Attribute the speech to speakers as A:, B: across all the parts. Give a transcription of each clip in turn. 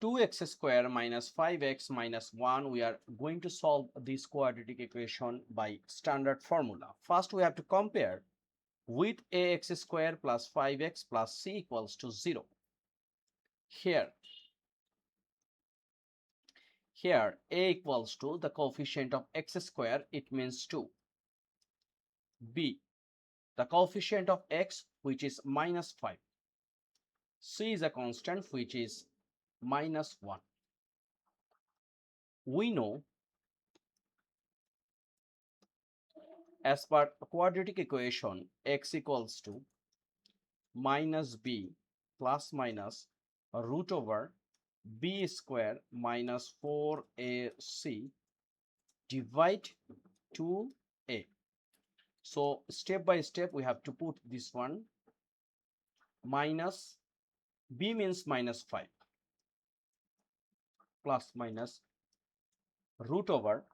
A: 2x square minus 5x minus 1. We are going to solve this quadratic equation by standard formula. First, we have to compare with ax square plus 5x plus c equals to 0. Here a equals to the coefficient of x square, it means 2. B, the coefficient of x, which is minus 5. C is a constant, which is minus 1. We know as per quadratic equation, x equals to minus b plus minus root over b square minus 4ac divide 2a. So step by step we have to put this one. Minus b means minus 5 plus minus root over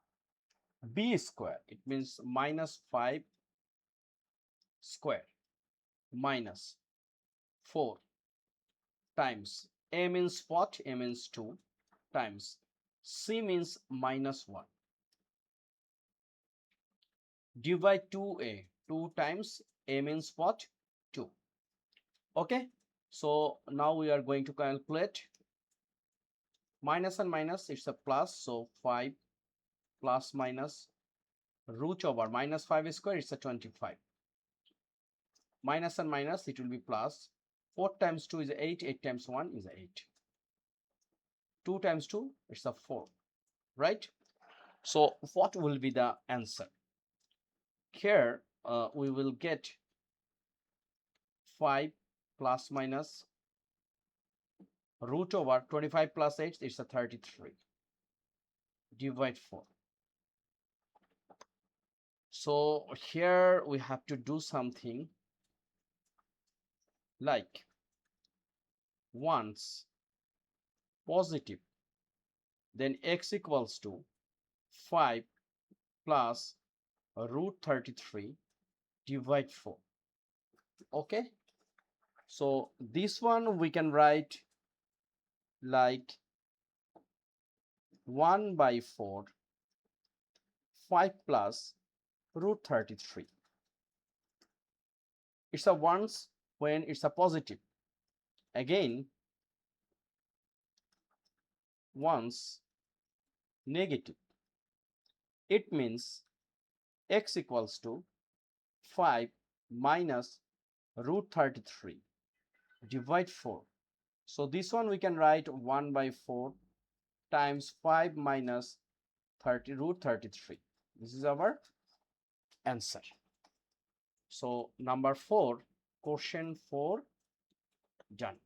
A: b square, it means minus 5 square minus 4 times a means what? A means 2 times c means minus 1 divide 2a. 2 times a means what? 2. Okay, so now we are going to calculate minus and minus, it's a plus, so 5 plus minus root over minus 5 square, it's a 25. Minus and minus, it will be plus. 4 times 2 is 8, 8 times 1 is 8. 2 times 2, it's a 4, right? So what will be the answer? Here we will get 5 plus minus root over 25 plus 8, it's a 33. Divide 4. So here we have to do something like once positive, then x equals to 5 plus root 33 divide 4. Okay, so this one we can write like 1 by 4 5 plus root 33. It's a once when it's a positive. Again, once negative, it means x equals to 5 minus root 33 divide 4. So this one we can write 1 by 4 times 5 minus root 33. This is our answer. So number 4, question 4 done.